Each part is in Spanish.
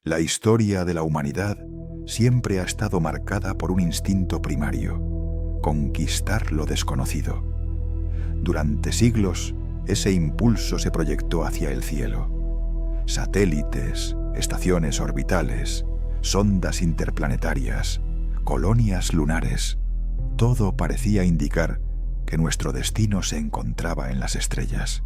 La historia de la humanidad siempre ha estado marcada por un instinto primario: conquistar lo desconocido. Durante siglos, ese impulso se proyectó hacia el cielo. Satélites, estaciones orbitales, sondas interplanetarias, colonias lunares, todo parecía indicar que nuestro destino se encontraba en las estrellas.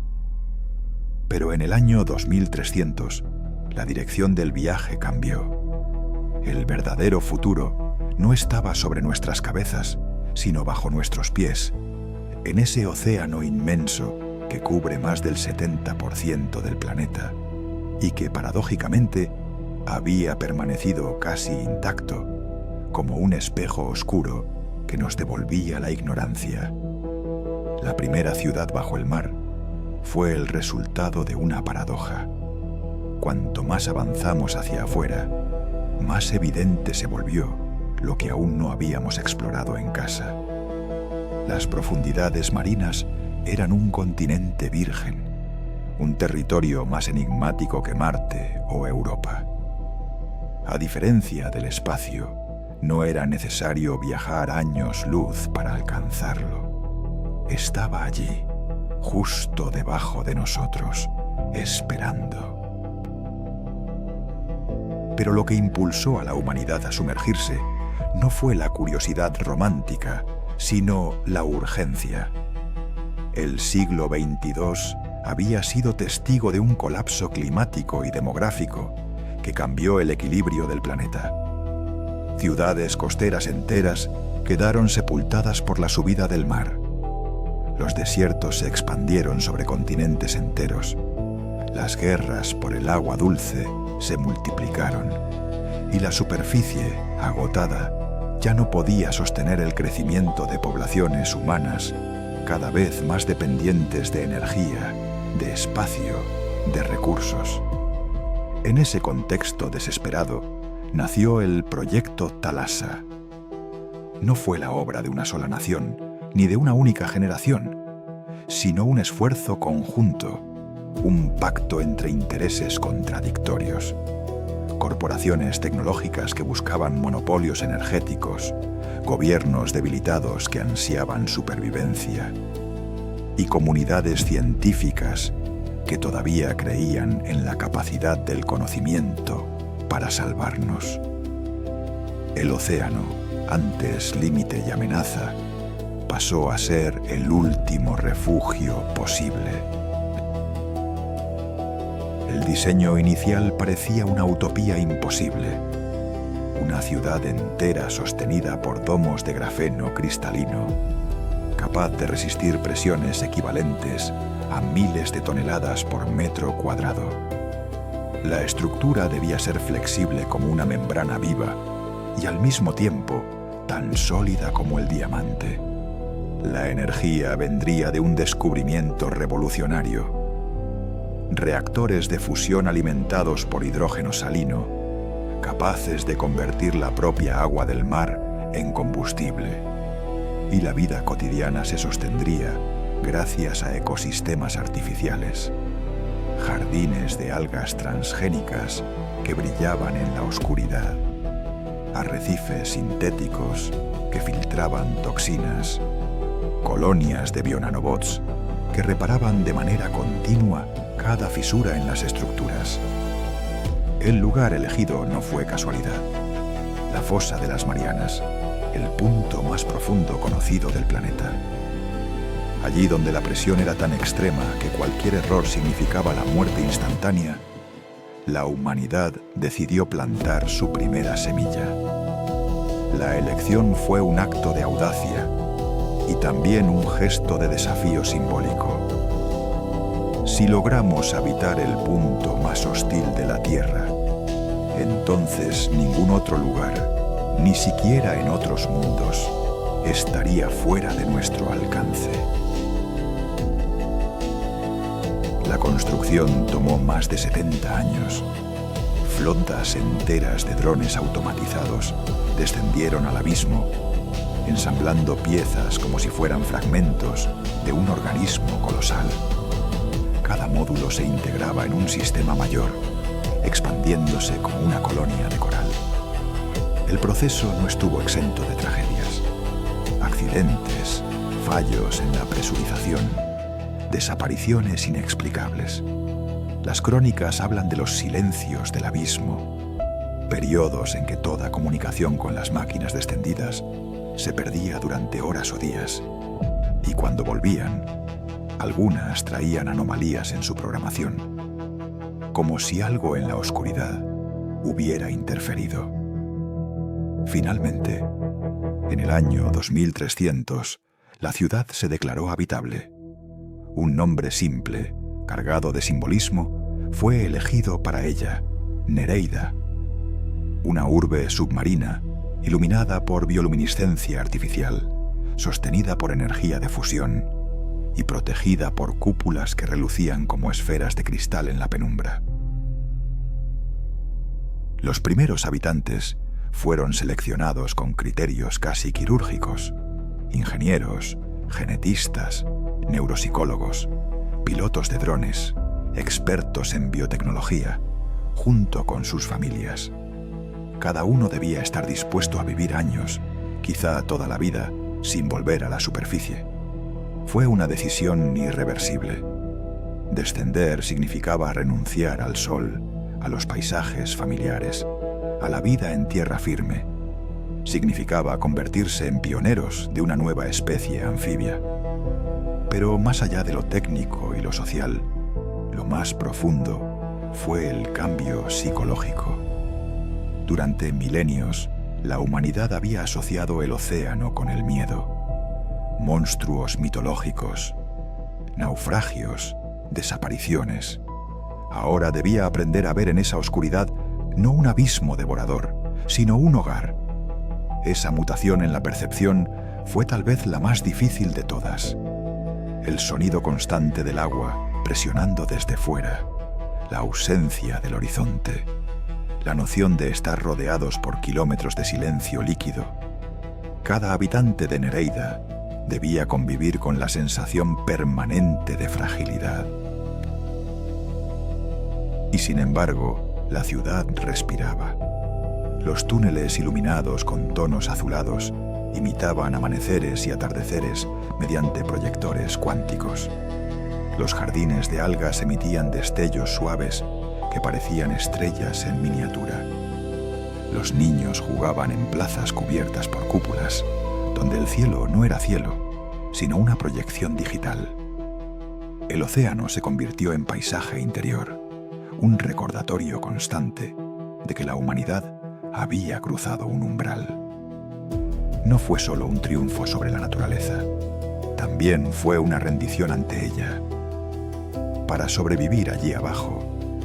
Pero en el año 2300, la dirección del viaje cambió. El verdadero futuro no estaba sobre nuestras cabezas, sino bajo nuestros pies, en ese océano inmenso que cubre más del 70% del planeta y que, paradójicamente, había permanecido casi intacto, como un espejo oscuro que nos devolvía la ignorancia. La primera ciudad bajo el mar fue el resultado de una paradoja. Cuanto más avanzamos hacia afuera, más evidente se volvió lo que aún no habíamos explorado en casa. Las profundidades marinas eran un continente virgen, un territorio más enigmático que Marte o Europa. A diferencia del espacio, no era necesario viajar años luz para alcanzarlo. Estaba allí, justo debajo de nosotros, esperando. Pero lo que impulsó a la humanidad a sumergirse no fue la curiosidad romántica, sino la urgencia. El siglo XXII había sido testigo de un colapso climático y demográfico que cambió el equilibrio del planeta. Ciudades costeras enteras quedaron sepultadas por la subida del mar. Los desiertos se expandieron sobre continentes enteros. Las guerras por el agua dulce se multiplicaron y la superficie, agotada, ya no podía sostener el crecimiento de poblaciones humanas cada vez más dependientes de energía, de espacio, de recursos. En ese contexto desesperado nació el Proyecto Thalassa. No fue la obra de una sola nación, ni de una única generación, sino un esfuerzo conjunto, un pacto entre intereses contradictorios. Corporaciones tecnológicas que buscaban monopolios energéticos, gobiernos debilitados que ansiaban supervivencia, y comunidades científicas que todavía creían en la capacidad del conocimiento para salvarnos. El océano, antes límite y amenaza, pasó a ser el último refugio posible. El diseño inicial parecía una utopía imposible. Una ciudad entera sostenida por domos de grafeno cristalino, capaz de resistir presiones equivalentes a miles de toneladas por metro cuadrado. La estructura debía ser flexible como una membrana viva y al mismo tiempo tan sólida como el diamante. La energía vendría de un descubrimiento revolucionario: reactores de fusión alimentados por hidrógeno salino, capaces de convertir la propia agua del mar en combustible. Y la vida cotidiana se sostendría gracias a ecosistemas artificiales, jardines de algas transgénicas que brillaban en la oscuridad, arrecifes sintéticos que filtraban toxinas, colonias de bionanobots que reparaban de manera continua cada fisura en las estructuras. El lugar elegido no fue casualidad. La fosa de las Marianas, el punto más profundo conocido del planeta. Allí donde la presión era tan extrema que cualquier error significaba la muerte instantánea, la humanidad decidió plantar su primera semilla. La elección fue un acto de audacia y también un gesto de desafío simbólico. Si logramos habitar el punto más hostil de la Tierra, entonces ningún otro lugar, ni siquiera en otros mundos, estaría fuera de nuestro alcance. La construcción tomó más de 70 años. Flotas enteras de drones automatizados descendieron al abismo, ensamblando piezas como si fueran fragmentos de un organismo colosal. Cada módulo se integraba en un sistema mayor expandiéndose como una colonia de coral. El proceso no estuvo exento de tragedias, accidentes, fallos en la presurización, desapariciones inexplicables. Las crónicas hablan de los silencios del abismo, periodos en que toda comunicación con las máquinas descendidas se perdía durante horas o días, y cuando volvían, algunas traían anomalías en su programación, como si algo en la oscuridad hubiera interferido. Finalmente, en el año 2300, la ciudad se declaró habitable. Un nombre simple, cargado de simbolismo, fue elegido para ella, Nereida, una urbe submarina iluminada por bioluminiscencia artificial, sostenida por energía de fusión y protegida por cúpulas que relucían como esferas de cristal en la penumbra. Los primeros habitantes fueron seleccionados con criterios casi quirúrgicos: ingenieros, genetistas, neuropsicólogos, pilotos de drones, expertos en biotecnología, junto con sus familias. Cada uno debía estar dispuesto a vivir años, quizá toda la vida, sin volver a la superficie. Fue una decisión irreversible. Descender significaba renunciar al sol, a los paisajes familiares, a la vida en tierra firme. Significaba convertirse en pioneros de una nueva especie anfibia. Pero más allá de lo técnico y lo social, lo más profundo fue el cambio psicológico. Durante milenios, la humanidad había asociado el océano con el miedo. Monstruos mitológicos, naufragios, desapariciones. Ahora debía aprender a ver en esa oscuridad no un abismo devorador, sino un hogar. Esa mutación en la percepción fue tal vez la más difícil de todas. El sonido constante del agua presionando desde fuera, la ausencia del horizonte, la noción de estar rodeados por kilómetros de silencio líquido. Cada habitante de Nereida debía convivir con la sensación permanente de fragilidad. Y sin embargo, la ciudad respiraba. Los túneles iluminados con tonos azulados imitaban amaneceres y atardeceres mediante proyectores cuánticos. Los jardines de algas emitían destellos suaves que parecían estrellas en miniatura. Los niños jugaban en plazas cubiertas por cúpulas, donde el cielo no era cielo, sino una proyección digital. El océano se convirtió en paisaje interior, un recordatorio constante de que la humanidad había cruzado un umbral. No fue solo un triunfo sobre la naturaleza, también fue una rendición ante ella. Para sobrevivir allí abajo,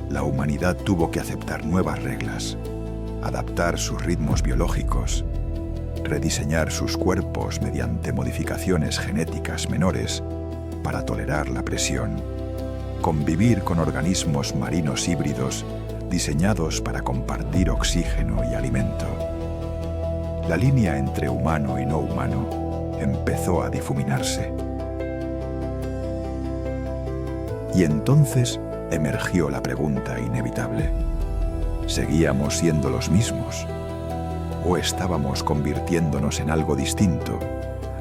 la humanidad tuvo que aceptar nuevas reglas, adaptar sus ritmos biológicos, rediseñar sus cuerpos mediante modificaciones genéticas menores para tolerar la presión, convivir con organismos marinos híbridos diseñados para compartir oxígeno y alimento. La línea entre humano y no humano empezó a difuminarse. Y entonces emergió la pregunta inevitable: ¿seguíamos siendo los mismos? ¿O estábamos convirtiéndonos en algo distinto,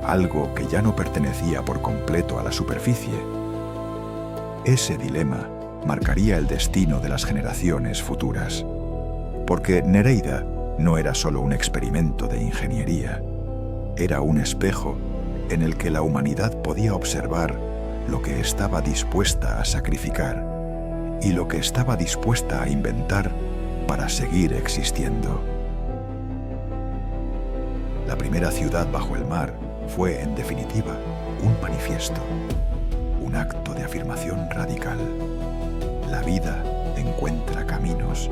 algo que ya no pertenecía por completo a la superficie? Ese dilema marcaría el destino de las generaciones futuras, porque Nereida no era solo un experimento de ingeniería, era un espejo en el que la humanidad podía observar lo que estaba dispuesta a sacrificar y lo que estaba dispuesta a inventar para seguir existiendo. La primera ciudad bajo el mar fue, en definitiva, un manifiesto, un acto de afirmación radical. La vida encuentra caminos,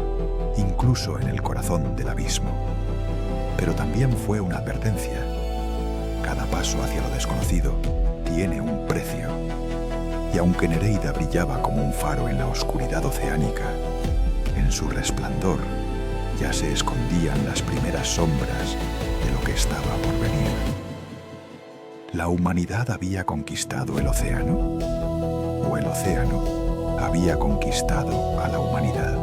incluso en el corazón del abismo. Pero también fue una advertencia. Cada paso hacia lo desconocido tiene un precio. Y aunque Nereida brillaba como un faro en la oscuridad oceánica, en su resplandor ya se escondían las primeras sombras de lo que estaba por venir. ¿La humanidad había conquistado el océano? ¿O el océano había conquistado a la humanidad?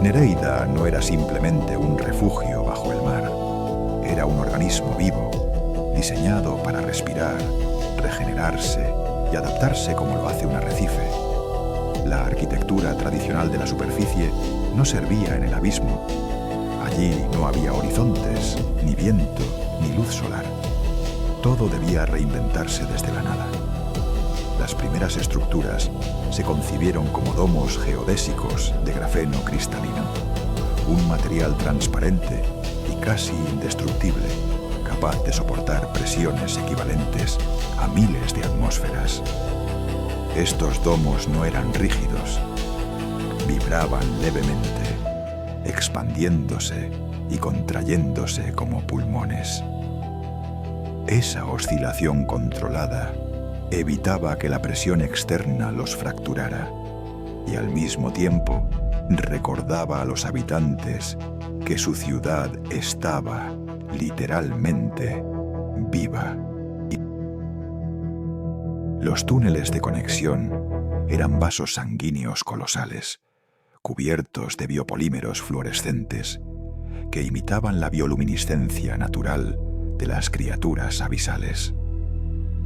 Nereida no era simplemente un refugio bajo el mar. Era un organismo vivo, diseñado para respirar, regenerarse y adaptarse como lo hace un arrecife. La arquitectura tradicional de la superficie no servía en el abismo. Allí no había horizontes, ni viento, ni luz solar. Todo debía reinventarse desde la nada. Las primeras estructuras se concibieron como domos geodésicos de grafeno cristalino, un material transparente y casi indestructible, capaz de soportar presiones equivalentes a miles de atmósferas. Estos domos no eran rígidos, vibraban levemente, expandiéndose y contrayéndose como pulmones. Esa oscilación controlada evitaba que la presión externa los fracturara y al mismo tiempo recordaba a los habitantes que su ciudad estaba, literalmente, viva. Los túneles de conexión eran vasos sanguíneos colosales, cubiertos de biopolímeros fluorescentes que imitaban la bioluminiscencia natural de las criaturas abisales.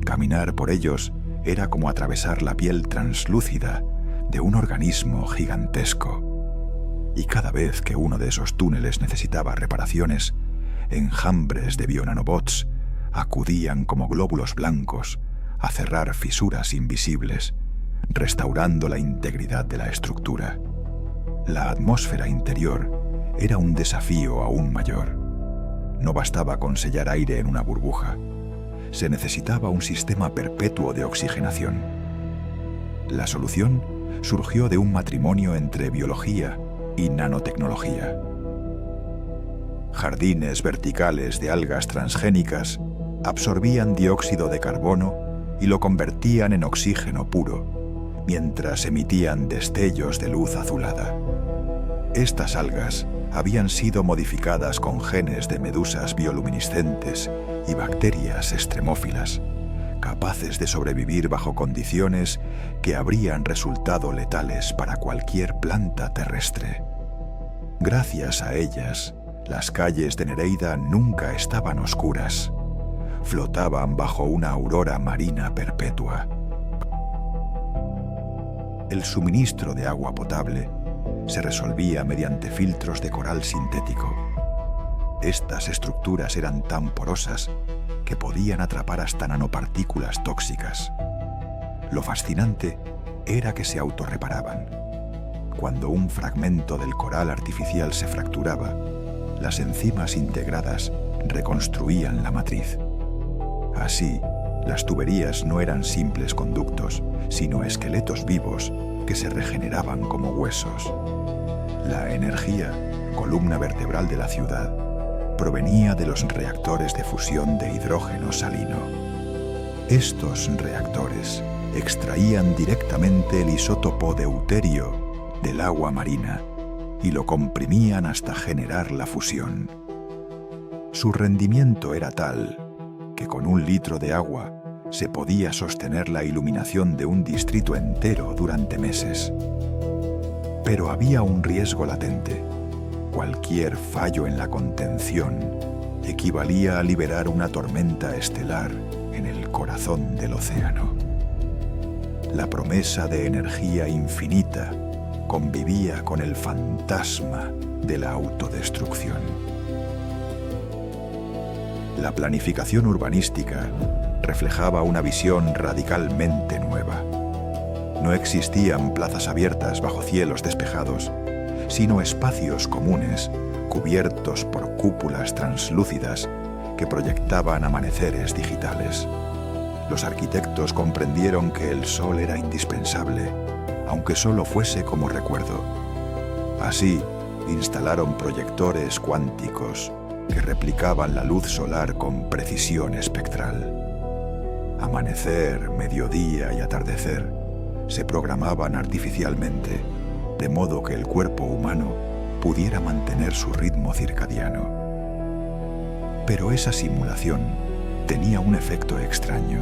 Caminar por ellos era como atravesar la piel translúcida de un organismo gigantesco. Y cada vez que uno de esos túneles necesitaba reparaciones, enjambres de bionanobots acudían como glóbulos blancos a cerrar fisuras invisibles, restaurando la integridad de la estructura. La atmósfera interior era un desafío aún mayor. No bastaba con sellar aire en una burbuja. Se necesitaba un sistema perpetuo de oxigenación. La solución surgió de un matrimonio entre biología y nanotecnología. Jardines verticales de algas transgénicas absorbían dióxido de carbono y lo convertían en oxígeno puro, mientras emitían destellos de luz azulada. Estas algas habían sido modificadas con genes de medusas bioluminiscentes y bacterias extremófilas, capaces de sobrevivir bajo condiciones que habrían resultado letales para cualquier planta terrestre. Gracias a ellas, las calles de Nereida nunca estaban oscuras. Flotaban bajo una aurora marina perpetua. El suministro de agua potable se resolvía mediante filtros de coral sintético. Estas estructuras eran tan porosas que podían atrapar hasta nanopartículas tóxicas. Lo fascinante era que se autorreparaban. Cuando un fragmento del coral artificial se fracturaba, las enzimas integradas reconstruían la matriz. Así, las tuberías no eran simples conductos, sino esqueletos vivos que se regeneraban como huesos. La energía, columna vertebral de la ciudad, provenía de los reactores de fusión de hidrógeno salino. Estos reactores extraían directamente el isótopo deuterio del agua marina y lo comprimían hasta generar la fusión. Su rendimiento era tal que con 1 litro de agua se podía sostener la iluminación de un distrito entero durante meses. Pero había un riesgo latente. Cualquier fallo en la contención equivalía a liberar una tormenta estelar en el corazón del océano. La promesa de energía infinita convivía con el fantasma de la autodestrucción. La planificación urbanística reflejaba una visión radicalmente nueva. No existían plazas abiertas bajo cielos despejados, sino espacios comunes cubiertos por cúpulas translúcidas que proyectaban amaneceres digitales. Los arquitectos comprendieron que el sol era indispensable, aunque solo fuese como recuerdo. Así, instalaron proyectores cuánticos que replicaban la luz solar con precisión espectral. Amanecer, mediodía y atardecer se programaban artificialmente, de modo que el cuerpo humano pudiera mantener su ritmo circadiano. Pero esa simulación tenía un efecto extraño.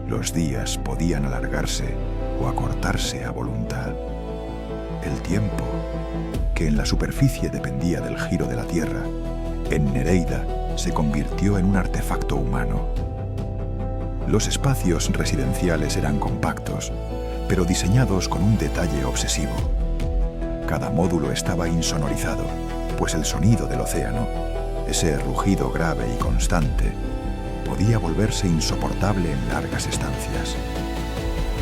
Los días podían alargarse o acortarse a voluntad. El tiempo, que en la superficie dependía del giro de la Tierra, en Nereida se convirtió en un artefacto humano. Los espacios residenciales eran compactos, pero diseñados con un detalle obsesivo. Cada módulo estaba insonorizado, pues el sonido del océano, ese rugido grave y constante, podía volverse insoportable en largas estancias.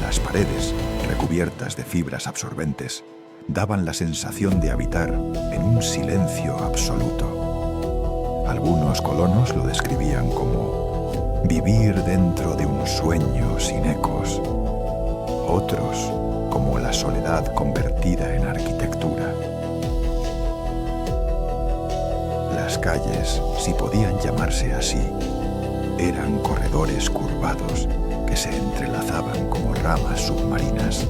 Las paredes, recubiertas de fibras absorbentes, daban la sensación de habitar en un silencio absoluto. Algunos colonos lo describían como vivir dentro de un sueño sin ecos. Otros como la soledad convertida en arquitectura. Las calles, si podían llamarse así, eran corredores curvados que se entrelazaban como ramas submarinas.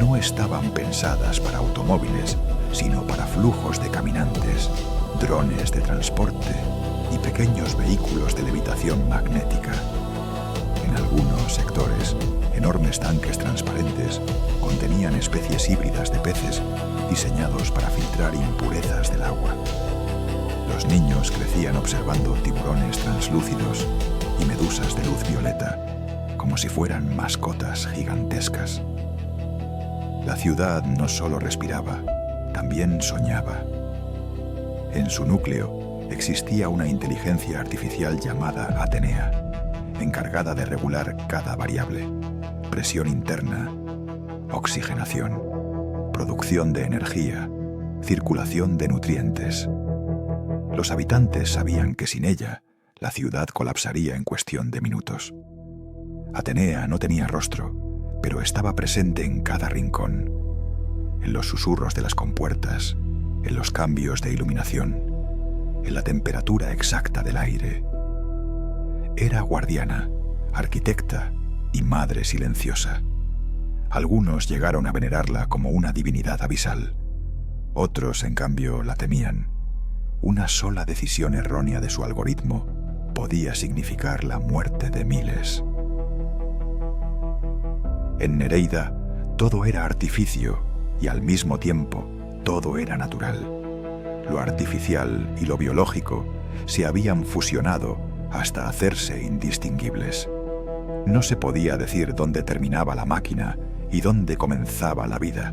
No estaban pensadas para automóviles, sino para flujos de caminantes, drones de transporte y pequeños vehículos de levitación magnética. En algunos sectores, enormes tanques transparentes contenían especies híbridas de peces diseñados para filtrar impurezas del agua. Los niños crecían observando tiburones translúcidos y medusas de luz violeta, como si fueran mascotas gigantescas. La ciudad no solo respiraba, también soñaba. En su núcleo existía una inteligencia artificial llamada Atenea, encargada de regular cada variable: presión interna, oxigenación, producción de energía, circulación de nutrientes. Los habitantes sabían que sin ella, la ciudad colapsaría en cuestión de minutos. Atenea no tenía rostro, pero estaba presente en cada rincón, en los susurros de las compuertas, en los cambios de iluminación, en la temperatura exacta del aire. Era guardiana, arquitecta y madre silenciosa. Algunos llegaron a venerarla como una divinidad abisal. Otros, en cambio, la temían. Una sola decisión errónea de su algoritmo podía significar la muerte de miles. En Nereida, todo era artificio y al mismo tiempo todo era natural. Lo artificial y lo biológico se habían fusionado hasta hacerse indistinguibles. No se podía decir dónde terminaba la máquina y dónde comenzaba la vida.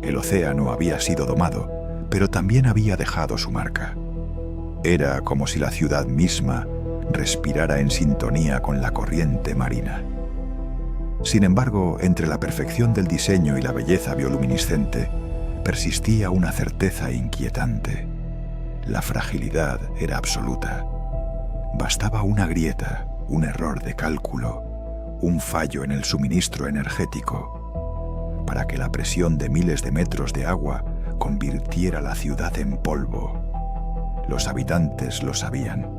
El océano había sido domado, pero también había dejado su marca. Era como si la ciudad misma respirara en sintonía con la corriente marina. Sin embargo, entre la perfección del diseño y la belleza bioluminiscente, persistía una certeza inquietante. La fragilidad era absoluta. Bastaba una grieta, un error de cálculo, un fallo en el suministro energético, para que la presión de miles de metros de agua convirtiera la ciudad en polvo. Los habitantes lo sabían.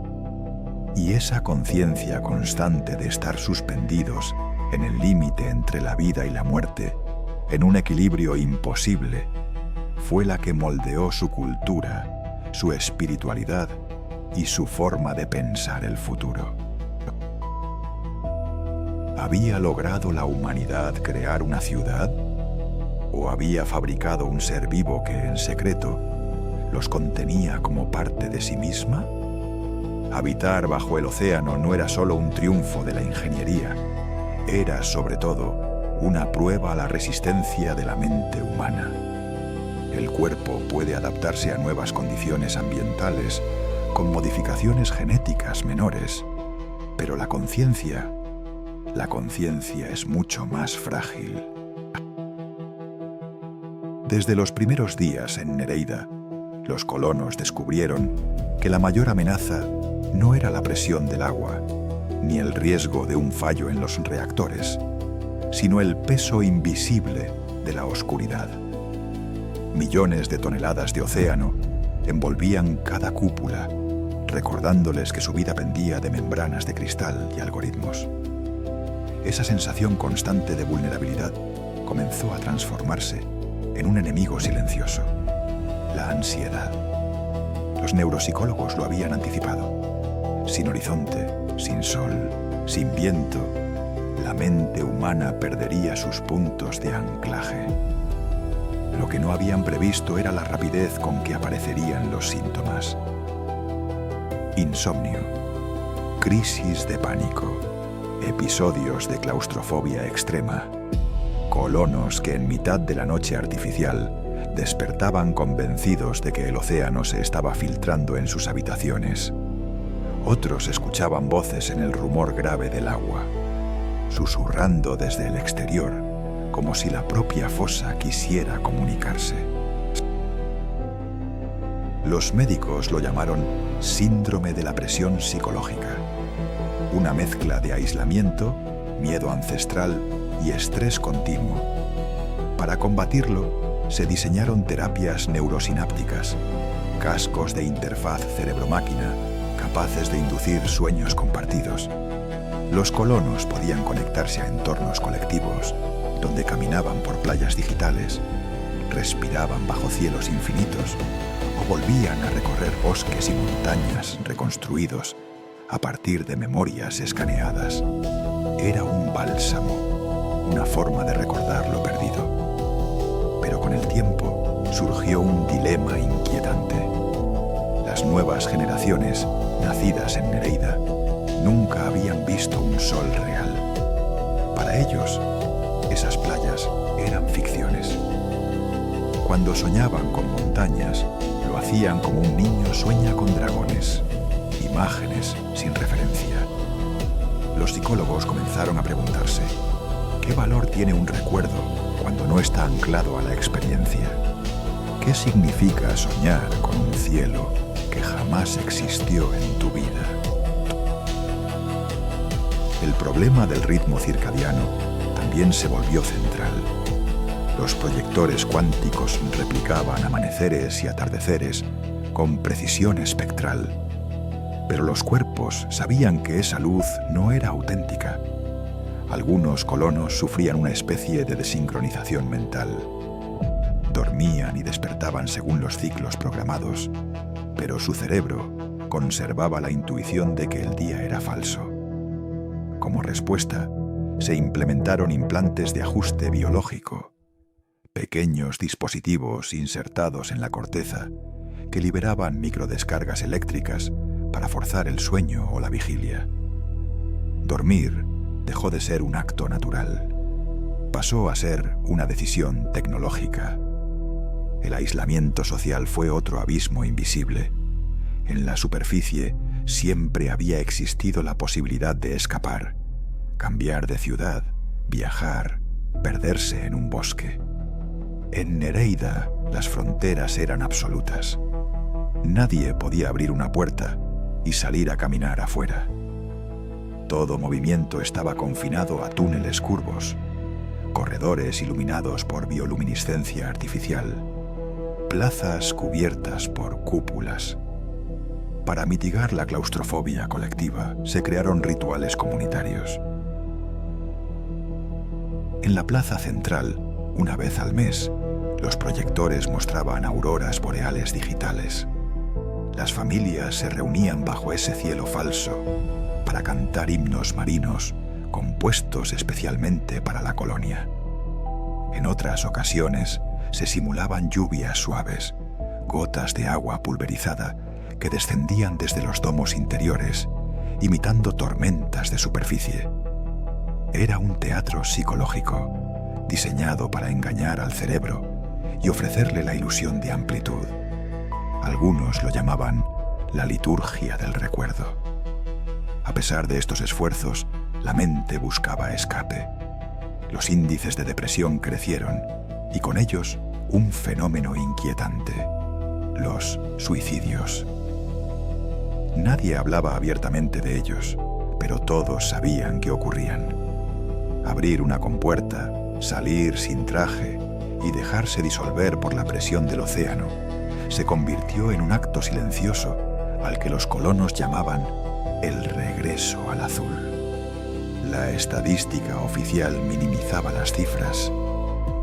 Y esa conciencia constante de estar suspendidos en el límite entre la vida y la muerte, en un equilibrio imposible, fue la que moldeó su cultura, su espiritualidad y su forma de pensar el futuro. ¿Había logrado la humanidad crear una ciudad? ¿O había fabricado un ser vivo que, en secreto, los contenía como parte de sí misma? Habitar bajo el océano no era solo un triunfo de la ingeniería, era, sobre todo, una prueba a la resistencia de la mente humana. El cuerpo puede adaptarse a nuevas condiciones ambientales con modificaciones genéticas menores, pero la conciencia es mucho más frágil. Desde los primeros días en Nereida, los colonos descubrieron que la mayor amenaza no era la presión del agua, ni el riesgo de un fallo en los reactores, sino el peso invisible de la oscuridad. Millones de toneladas de océano envolvían cada cúpula, recordándoles que su vida pendía de membranas de cristal y algoritmos. Esa sensación constante de vulnerabilidad comenzó a transformarse en un enemigo silencioso: la ansiedad. Los neuropsicólogos lo habían anticipado. Sin horizonte, sin sol, sin viento, la mente humana perdería sus puntos de anclaje. Lo que no habían previsto era la rapidez con que aparecerían los síntomas. Insomnio, crisis de pánico, episodios de claustrofobia extrema, colonos que en mitad de la noche artificial despertaban convencidos de que el océano se estaba filtrando en sus habitaciones. Otros escuchaban voces en el rumor grave del agua, susurrando desde el exterior, como si la propia fosa quisiera comunicarse. Los médicos lo llamaron síndrome de la presión psicológica, una mezcla de aislamiento, miedo ancestral y estrés continuo. Para combatirlo, se diseñaron terapias neurosinápticas, cascos de interfaz cerebro-máquina capaces de inducir sueños compartidos. Los colonos podían conectarse a entornos colectivos, donde caminaban por playas digitales, respiraban bajo cielos infinitos o volvían a recorrer bosques y montañas reconstruidos a partir de memorias escaneadas. Era un bálsamo, una forma de recordar lo perdido. Pero con el tiempo surgió un dilema inquietante. Las nuevas generaciones, nacidas en Nereida, nunca habían visto un sol real. Para ellos, esas playas eran ficciones. Cuando soñaban con montañas, lo hacían como un niño sueña con dragones, imágenes sin referencia. Los psicólogos comenzaron a preguntarse, ¿qué valor tiene un recuerdo cuando no está anclado a la experiencia? ¿Qué significa soñar con un cielo que jamás existió en tu vida? El problema del ritmo circadiano también se volvió central. Los proyectores cuánticos replicaban amaneceres y atardeceres con precisión espectral. Pero los cuerpos sabían que esa luz no era auténtica. Algunos colonos sufrían una especie de desincronización mental. Dormían y despertaban según los ciclos programados, pero su cerebro conservaba la intuición de que el día era falso. Como respuesta, se implementaron implantes de ajuste biológico, pequeños dispositivos insertados en la corteza que liberaban microdescargas eléctricas para forzar el sueño o la vigilia. Dormir dejó de ser un acto natural. Pasó a ser una decisión tecnológica. El aislamiento social fue otro abismo invisible. En la superficie siempre había existido la posibilidad de escapar, cambiar de ciudad, viajar, perderse en un bosque. En Nereida las fronteras eran absolutas. Nadie podía abrir una puerta y salir a caminar afuera. Todo movimiento estaba confinado a túneles curvos, corredores iluminados por bioluminiscencia artificial, plazas cubiertas por cúpulas. Para mitigar la claustrofobia colectiva, se crearon rituales comunitarios. En la plaza central, una vez al mes, los proyectores mostraban auroras boreales digitales. Las familias se reunían bajo ese cielo falso para cantar himnos marinos compuestos especialmente para la colonia. En otras ocasiones se simulaban lluvias suaves, gotas de agua pulverizada que descendían desde los domos interiores, imitando tormentas de superficie. Era un teatro psicológico, diseñado para engañar al cerebro y ofrecerle la ilusión de amplitud. Algunos lo llamaban la liturgia del recuerdo. A pesar de estos esfuerzos, la mente buscaba escape. Los índices de depresión crecieron y con ellos un fenómeno inquietante: los suicidios. Nadie hablaba abiertamente de ellos, pero todos sabían que ocurrían. Abrir una compuerta, salir sin traje y dejarse disolver por la presión del océano se convirtió en un acto silencioso al que los colonos llamaban el regreso al azul. La estadística oficial minimizaba las cifras,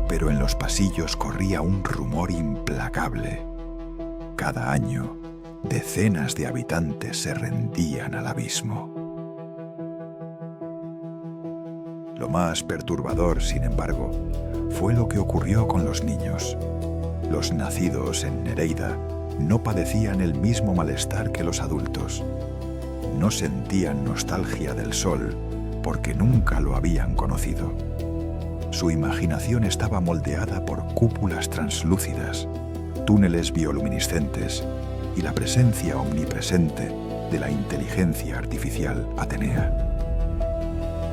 pero en los pasillos corría un rumor implacable. Cada año, decenas de habitantes se rendían al abismo. Lo más perturbador, sin embargo, fue lo que ocurrió con los niños. Los nacidos en Nereida no padecían el mismo malestar que los adultos. No sentían nostalgia del sol porque nunca lo habían conocido. Su imaginación estaba moldeada por cúpulas translúcidas, túneles bioluminiscentes y la presencia omnipresente de la inteligencia artificial Atenea.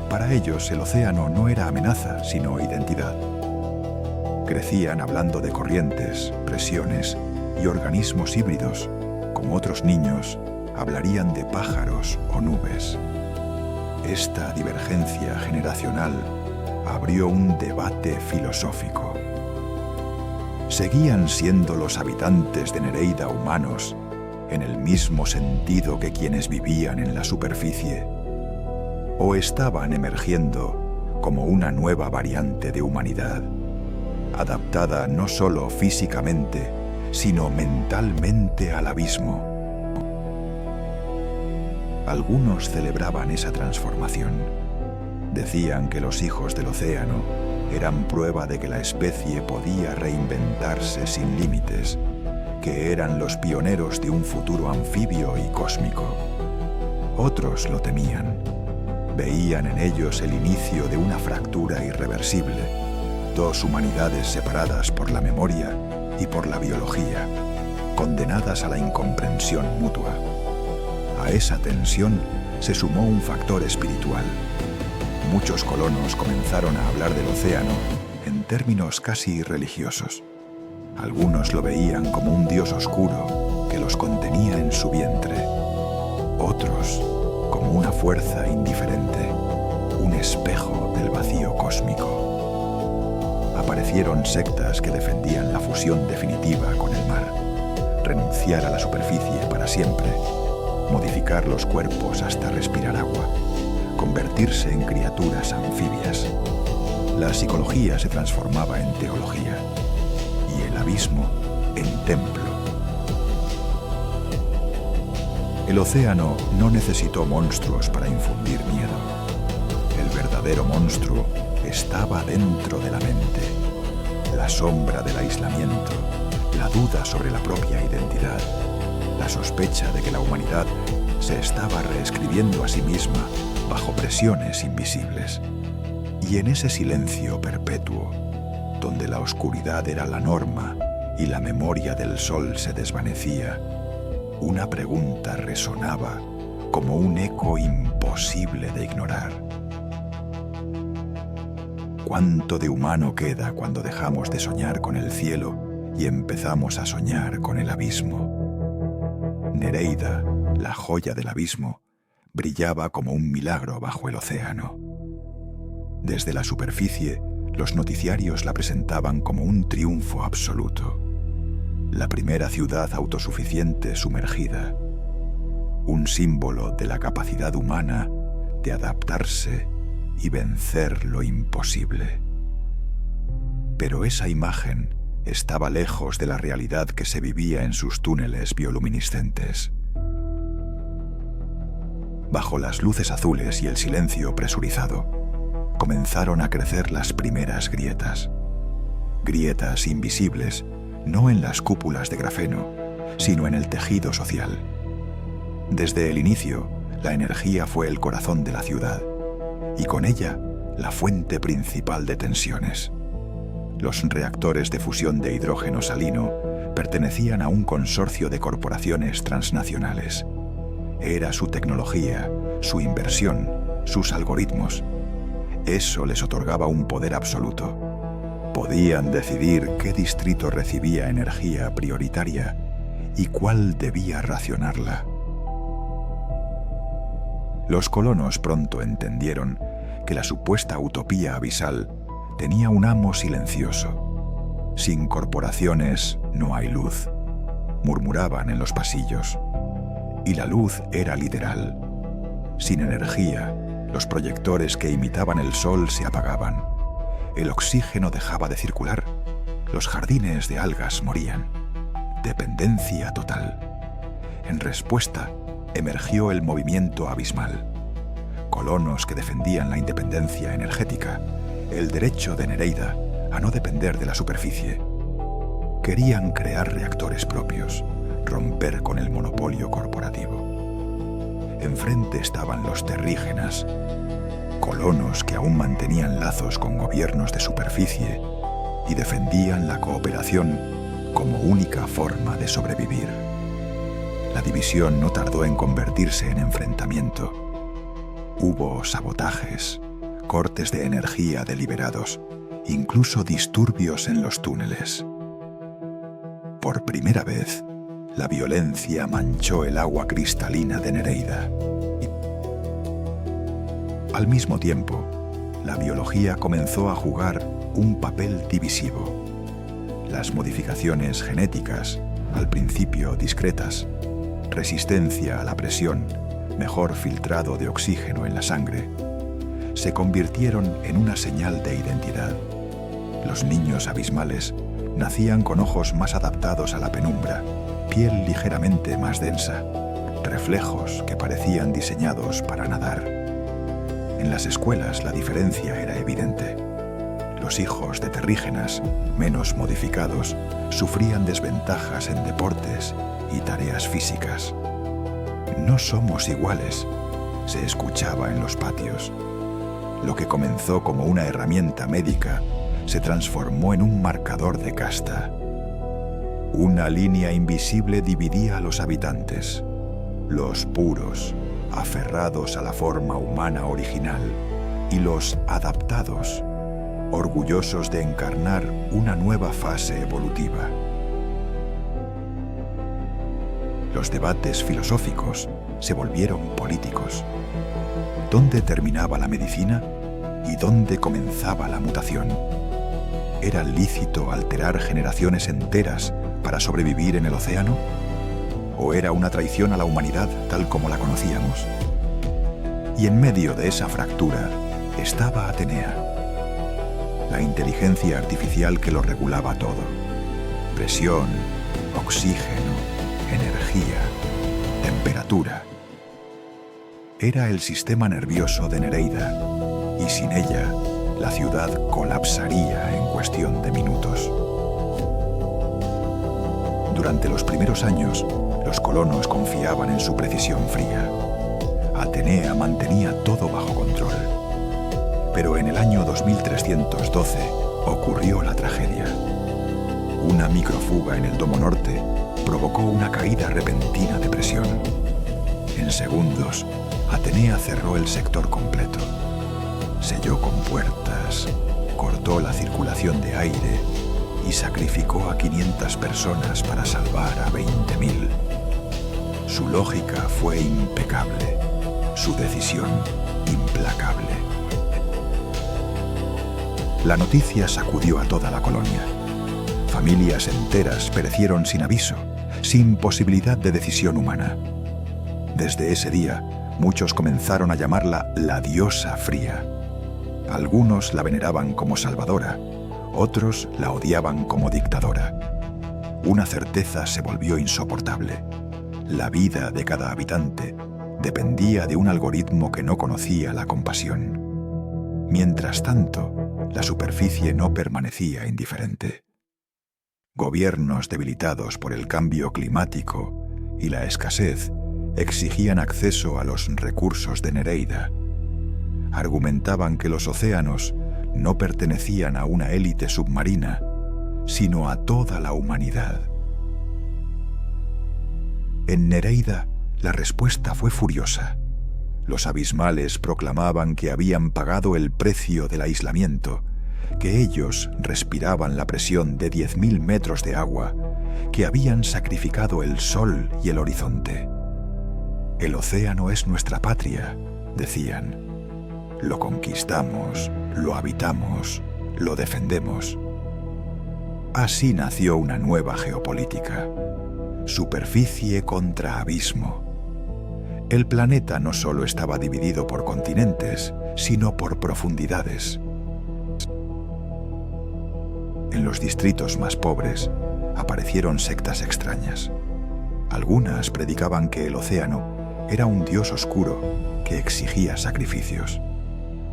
Para ellos el océano no era amenaza, sino identidad. Crecían hablando de corrientes, presiones y organismos híbridos, como otros niños hablarían de pájaros o nubes. Esta divergencia generacional abrió un debate filosófico. ¿Seguían siendo los habitantes de Nereida humanos en el mismo sentido que quienes vivían en la superficie? ¿O estaban emergiendo como una nueva variante de humanidad, adaptada no solo físicamente, sino mentalmente al abismo? Algunos celebraban esa transformación. Decían que los hijos del océano eran prueba de que la especie podía reinventarse sin límites, que eran los pioneros de un futuro anfibio y cósmico. Otros lo temían. Veían en ellos el inicio de una fractura irreversible, dos humanidades separadas por la memoria y por la biología, condenadas a la incomprensión mutua. A esa tensión se sumó un factor espiritual. Muchos colonos comenzaron a hablar del océano en términos casi religiosos. Algunos lo veían como un dios oscuro que los contenía en su vientre. Otros como una fuerza indiferente, un espejo del vacío cósmico. Aparecieron sectas que defendían la fusión definitiva con el mar, renunciar a la superficie para siempre, modificar los cuerpos hasta respirar agua, convertirse en criaturas anfibias. La psicología se transformaba en teología y el abismo en templo. El océano no necesitó monstruos para infundir miedo. El verdadero monstruo estaba dentro de la mente. La sombra del aislamiento, la duda sobre la propia identidad, la sospecha de que la humanidad se estaba reescribiendo a sí misma bajo presiones invisibles. Y en ese silencio perpetuo, donde la oscuridad era la norma y la memoria del sol se desvanecía, una pregunta resonaba como un eco imposible de ignorar. ¿Cuánto de humano queda cuando dejamos de soñar con el cielo y empezamos a soñar con el abismo? Nereida, la joya del abismo, brillaba como un milagro bajo el océano. Desde la superficie, los noticiarios la presentaban como un triunfo absoluto. La primera ciudad autosuficiente sumergida, un símbolo de la capacidad humana de adaptarse y vencer lo imposible. Pero esa imagen estaba lejos de la realidad que se vivía en sus túneles bioluminiscentes. Bajo las luces azules y el silencio presurizado, comenzaron a crecer las primeras grietas. Grietas invisibles, no en las cúpulas de grafeno, sino en el tejido social. Desde el inicio, la energía fue el corazón de la ciudad, y con ella, la fuente principal de tensiones. Los reactores de fusión de hidrógeno salino pertenecían a un consorcio de corporaciones transnacionales. Era su tecnología, su inversión, sus algoritmos. Eso les otorgaba un poder absoluto. Podían decidir qué distrito recibía energía prioritaria y cuál debía racionarla. Los colonos pronto entendieron que la supuesta utopía abisal tenía un amo silencioso. Sin corporaciones no hay luz, murmuraban en los pasillos. Y la luz era literal. Sin energía, los proyectores que imitaban el sol se apagaban. El oxígeno dejaba de circular. Los jardines de algas morían. Dependencia total. En respuesta, emergió el movimiento abismal. colonos que defendían la independencia energética, el derecho de Nereida a no depender de la superficie. Querían crear reactores propios, romper con el monopolio corporativo. Enfrente estaban los terrígenas, colonos que aún mantenían lazos con gobiernos de superficie y defendían la cooperación como única forma de sobrevivir. La división no tardó en convertirse en enfrentamiento. Hubo sabotajes, cortes de energía deliberados, incluso disturbios en los túneles. Por primera vez, la violencia manchó el agua cristalina de Nereida. Al mismo tiempo, la biología comenzó a jugar un papel divisivo. Las modificaciones genéticas, al principio discretas, resistencia a la presión, mejor filtrado de oxígeno en la sangre, se convirtieron en una señal de identidad. Los niños abismales nacían con ojos más adaptados a la penumbra, piel ligeramente más densa, reflejos que parecían diseñados para nadar. En las escuelas la diferencia era evidente. Los hijos de terrígenas, menos modificados, sufrían desventajas en deportes y tareas físicas. No somos iguales, se escuchaba en los patios. Lo que comenzó como una herramienta médica se transformó en un marcador de casta. Una línea invisible dividía a los habitantes, los puros, aferrados a la forma humana original, y los adaptados, orgullosos de encarnar una nueva fase evolutiva. Los debates filosóficos se volvieron políticos. ¿Dónde terminaba la medicina y dónde comenzaba la mutación? ¿Era lícito alterar generaciones enteras para sobrevivir en el océano? ¿O era una traición a la humanidad tal como la conocíamos? Y en medio de esa fractura estaba Atenea, la inteligencia artificial que lo regulaba todo. Presión, oxígeno, energía, temperatura. Era el sistema nervioso de Nereida, y sin ella, la ciudad colapsaría en cuestión de minutos. Durante los primeros años, los colonos confiaban en su precisión fría. Atenea mantenía todo bajo control. Pero en el año 2312 ocurrió la tragedia. Una microfuga en el domo norte provocó una caída repentina de presión. En segundos, Atenea cerró el sector completo. Selló con puertas, cortó la circulación de aire y sacrificó a 500 personas para salvar a 20.000. Su lógica fue impecable, su decisión implacable. La noticia sacudió a toda la colonia. Familias enteras perecieron sin aviso, sin posibilidad de decisión humana. Desde ese día, muchos comenzaron a llamarla la diosa fría. Algunos la veneraban como salvadora, otros la odiaban como dictadora. Una certeza se volvió insoportable. La vida de cada habitante dependía de un algoritmo que no conocía la compasión. Mientras tanto, la superficie no permanecía indiferente. Gobiernos debilitados por el cambio climático y la escasez exigían acceso a los recursos de Nereida. Argumentaban que los océanos no pertenecían a una élite submarina, sino a toda la humanidad. En Nereida, la respuesta fue furiosa. Los abismales proclamaban que habían pagado el precio del aislamiento, que ellos respiraban la presión de 10.000 metros de agua, que habían sacrificado el sol y el horizonte. El océano es nuestra patria, decían. Lo conquistamos, lo habitamos, lo defendemos. Así nació una nueva geopolítica. Superficie contra abismo. El planeta no solo estaba dividido por continentes, sino por profundidades. En los distritos más pobres aparecieron sectas extrañas. Algunas predicaban que el océano era un dios oscuro que exigía sacrificios.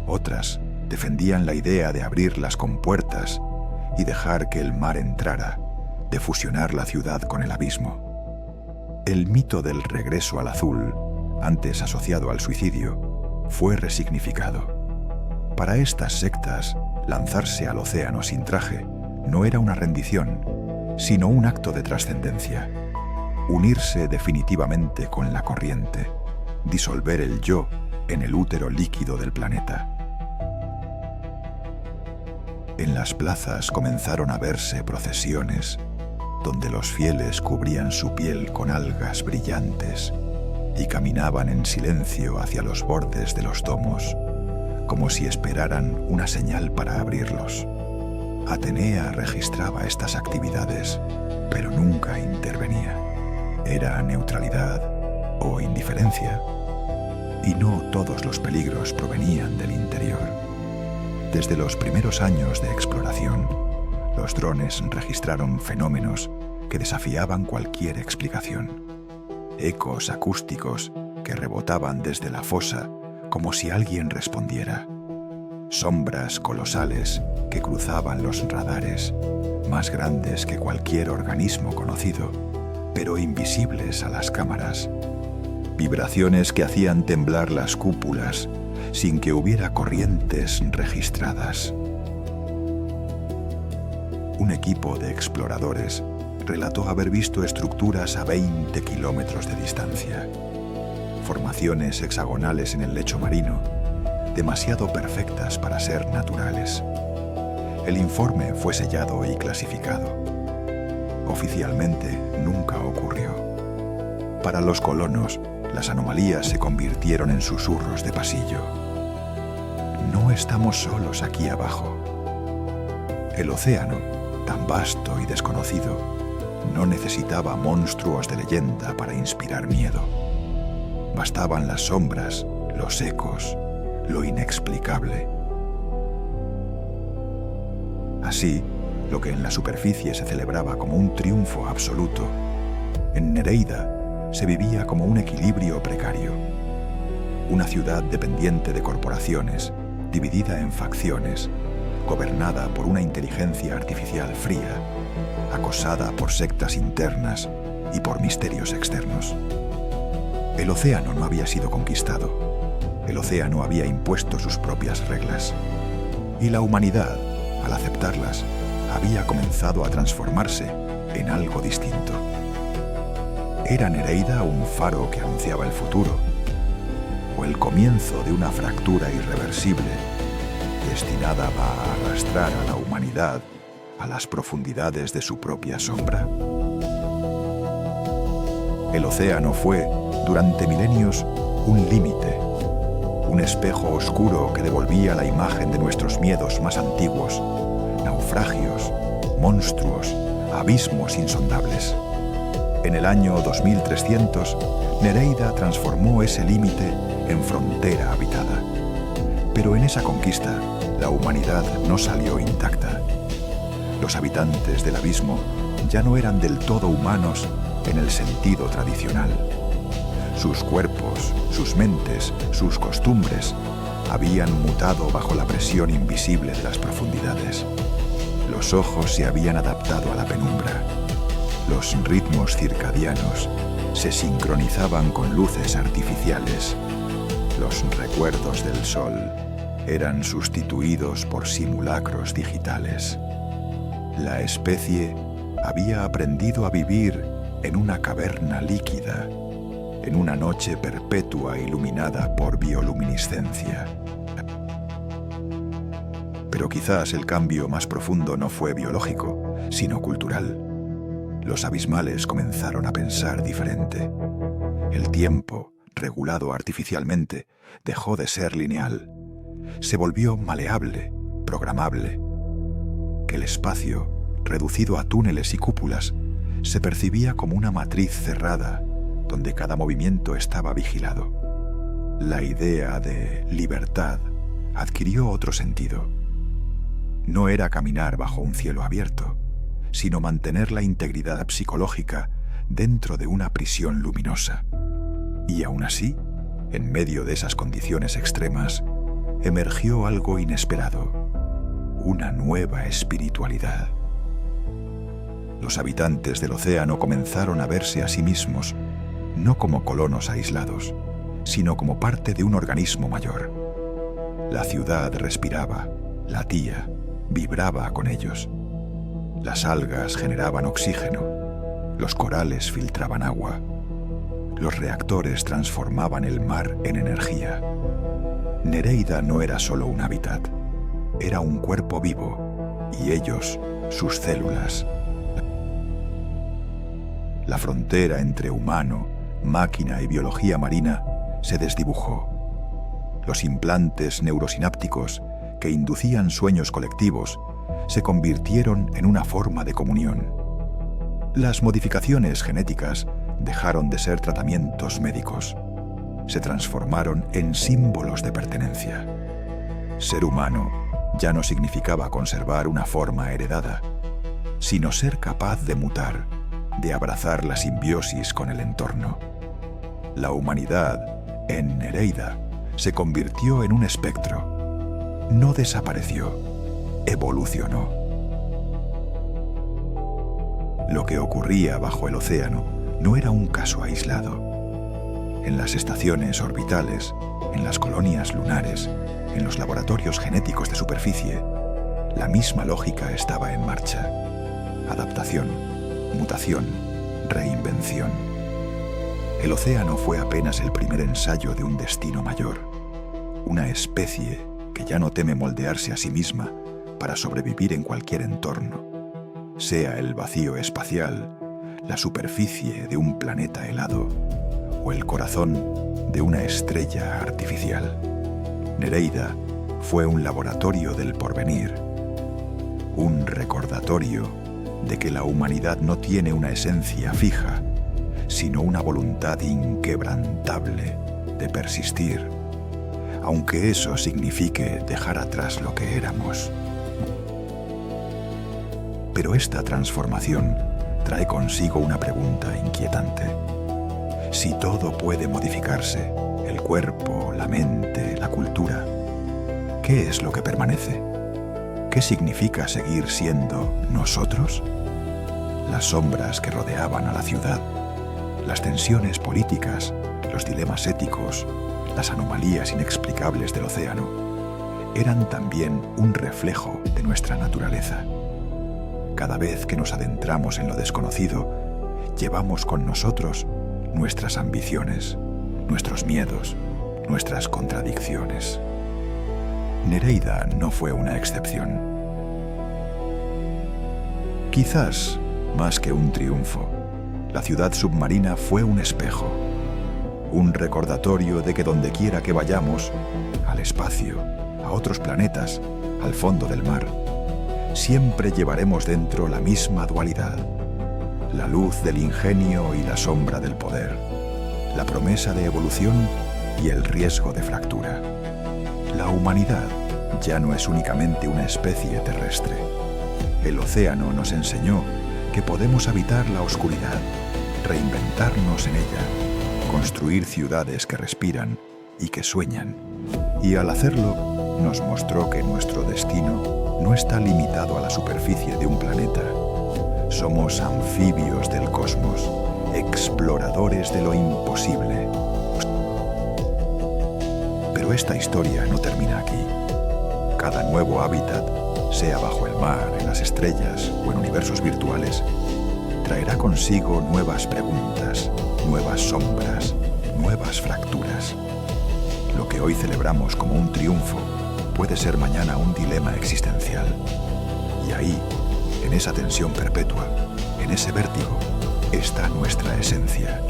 Otras defendían la idea de abrir las compuertas y dejar que el mar entrara, de fusionar la ciudad con el abismo. El mito del regreso al azul, antes asociado al suicidio, fue resignificado. Para estas sectas, lanzarse al océano sin traje no era una rendición, sino un acto de trascendencia. Unirse definitivamente con la corriente, disolver el yo en el útero líquido del planeta. En las plazas comenzaron a verse procesiones, donde los fieles cubrían su piel con algas brillantes y caminaban en silencio hacia los bordes de los domos, como si esperaran una señal para abrirlos. Atenea registraba estas actividades, pero nunca intervenía. Era neutralidad o indiferencia, y no todos los peligros provenían del interior. Desde los primeros años de exploración, los drones registraron fenómenos que desafiaban cualquier explicación. Ecos acústicos que rebotaban desde la fosa como si alguien respondiera. Sombras colosales que cruzaban los radares, más grandes que cualquier organismo conocido, pero invisibles a las cámaras. Vibraciones que hacían temblar las cúpulas sin que hubiera corrientes registradas. Un equipo de exploradores relató haber visto estructuras a 20 kilómetros de distancia. Formaciones hexagonales en el lecho marino, demasiado perfectas para ser naturales. El informe fue sellado y clasificado. Oficialmente nunca ocurrió. Para los colonos, las anomalías se convirtieron en susurros de pasillo. No estamos solos aquí abajo. El océano, tan vasto y desconocido, no necesitaba monstruos de leyenda para inspirar miedo. Bastaban las sombras, los ecos, lo inexplicable. Así, lo que en la superficie se celebraba como un triunfo absoluto, en Nereida se vivía como un equilibrio precario. Una ciudad dependiente de corporaciones, dividida en facciones, gobernada por una inteligencia artificial fría, acosada por sectas internas y por misterios externos. El océano no había sido conquistado. El océano había impuesto sus propias reglas. Y la humanidad, al aceptarlas, había comenzado a transformarse en algo distinto. ¿Era Nereida un faro que anunciaba el futuro? ¿O el comienzo de una fractura irreversible destinada a arrastrar a la humanidad a las profundidades de su propia sombra? El océano fue, durante milenios, un límite, un espejo oscuro que devolvía la imagen de nuestros miedos más antiguos, naufragios, monstruos, abismos insondables. En el año 2300, Nereida transformó ese límite en frontera habitada. Pero en esa conquista, la humanidad no salió intacta. Los habitantes del abismo ya no eran del todo humanos en el sentido tradicional. Sus cuerpos, sus mentes, sus costumbres habían mutado bajo la presión invisible de las profundidades. Los ojos se habían adaptado a la penumbra. Los ritmos circadianos se sincronizaban con luces artificiales. Los recuerdos del sol eran sustituidos por simulacros digitales. La especie había aprendido a vivir en una caverna líquida, en una noche perpetua iluminada por bioluminiscencia. Pero quizás el cambio más profundo no fue biológico, sino cultural. Los abismales comenzaron a pensar diferente. El tiempo, regulado artificialmente, dejó de ser lineal. Se volvió maleable, programable. El espacio, reducido a túneles y cúpulas, se percibía como una matriz cerrada, donde cada movimiento estaba vigilado. La idea de libertad adquirió otro sentido. No era caminar bajo un cielo abierto, sino mantener la integridad psicológica dentro de una prisión luminosa. Y aún así, En medio de esas condiciones extremas, emergió algo inesperado, una nueva espiritualidad. Los habitantes del océano comenzaron a verse a sí mismos, no como colonos aislados, sino como parte de un organismo mayor. La ciudad respiraba, latía, vibraba con ellos. Las algas generaban oxígeno, los corales filtraban agua, los reactores transformaban el mar en energía. Nereida no era solo un hábitat, era un cuerpo vivo, y ellos, sus células. La frontera entre humano, máquina y biología marina se desdibujó. Los implantes neurosinápticos que inducían sueños colectivos se convirtieron en una forma de comunión. Las modificaciones genéticas dejaron de ser tratamientos médicos. Se transformaron en símbolos de pertenencia. Ser humano ya no significaba conservar una forma heredada, sino ser capaz de mutar, de abrazar la simbiosis con el entorno. La humanidad, en Nereida, se convirtió en un espectro. No desapareció, evolucionó. Lo que ocurría bajo el océano no era un caso aislado. En las estaciones orbitales, en las colonias lunares, en los laboratorios genéticos de superficie, la misma lógica estaba en marcha. Adaptación, mutación, reinvención. El océano fue apenas el primer ensayo de un destino mayor. Una especie que ya no teme moldearse a sí misma para sobrevivir en cualquier entorno, sea el vacío espacial, la superficie de un planeta helado o el corazón de una estrella artificial. Nereida fue un laboratorio del porvenir, un recordatorio de que la humanidad no tiene una esencia fija, sino una voluntad inquebrantable de persistir, aunque eso signifique dejar atrás lo que éramos. Pero esta transformación trae consigo una pregunta inquietante. Si todo puede modificarse, el cuerpo, la mente, la cultura, ¿qué es lo que permanece? ¿Qué significa seguir siendo nosotros? Las sombras que rodeaban a la ciudad, las tensiones políticas, los dilemas éticos, las anomalías inexplicables del océano, eran también un reflejo de nuestra naturaleza. Cada vez que nos adentramos en lo desconocido, llevamos con nosotros nuestras ambiciones, nuestros miedos, nuestras contradicciones. Nereida no fue una excepción. Quizás, más que un triunfo, la ciudad submarina fue un espejo, un recordatorio de que dondequiera que vayamos, al espacio, a otros planetas, al fondo del mar, siempre llevaremos dentro la misma dualidad, la luz del ingenio y la sombra del poder, la promesa de evolución y el riesgo de fractura. La humanidad ya no es únicamente una especie terrestre. El océano nos enseñó que podemos habitar la oscuridad, reinventarnos en ella, construir ciudades que respiran y que sueñan. Y al hacerlo, nos mostró que nuestro destino no está limitado a la superficie de un planeta. Somos anfibios del cosmos, exploradores de lo imposible. Pero esta historia no termina aquí. Cada nuevo hábitat, sea bajo el mar, en las estrellas o en universos virtuales, traerá consigo nuevas preguntas, nuevas sombras, nuevas fracturas. Lo que hoy celebramos como un triunfo puede ser mañana un dilema existencial. Y ahí, en esa tensión perpetua, en ese vértigo, está nuestra esencia.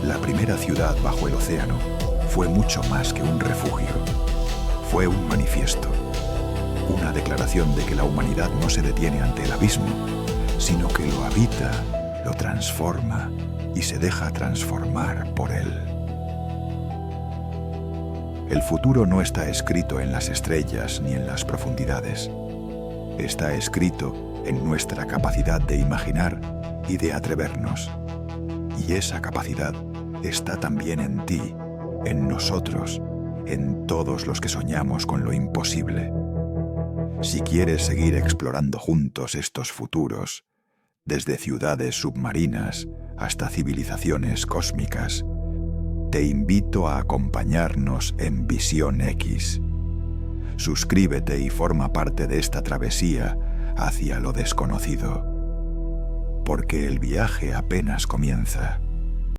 La primera ciudad bajo el océano fue mucho más que un refugio. Fue un manifiesto, una declaración de que la humanidad no se detiene ante el abismo, sino que lo habita, lo transforma y se deja transformar por él. El futuro no está escrito en las estrellas ni en las profundidades. Está escrito en nuestra capacidad de imaginar y de atrevernos. Y esa capacidad está también en ti, en nosotros, en todos los que soñamos con lo imposible. Si quieres seguir explorando juntos estos futuros, desde ciudades submarinas hasta civilizaciones cósmicas, te invito a acompañarnos en Visión X. Suscríbete y forma parte de esta travesía hacia lo desconocido, porque el viaje apenas comienza.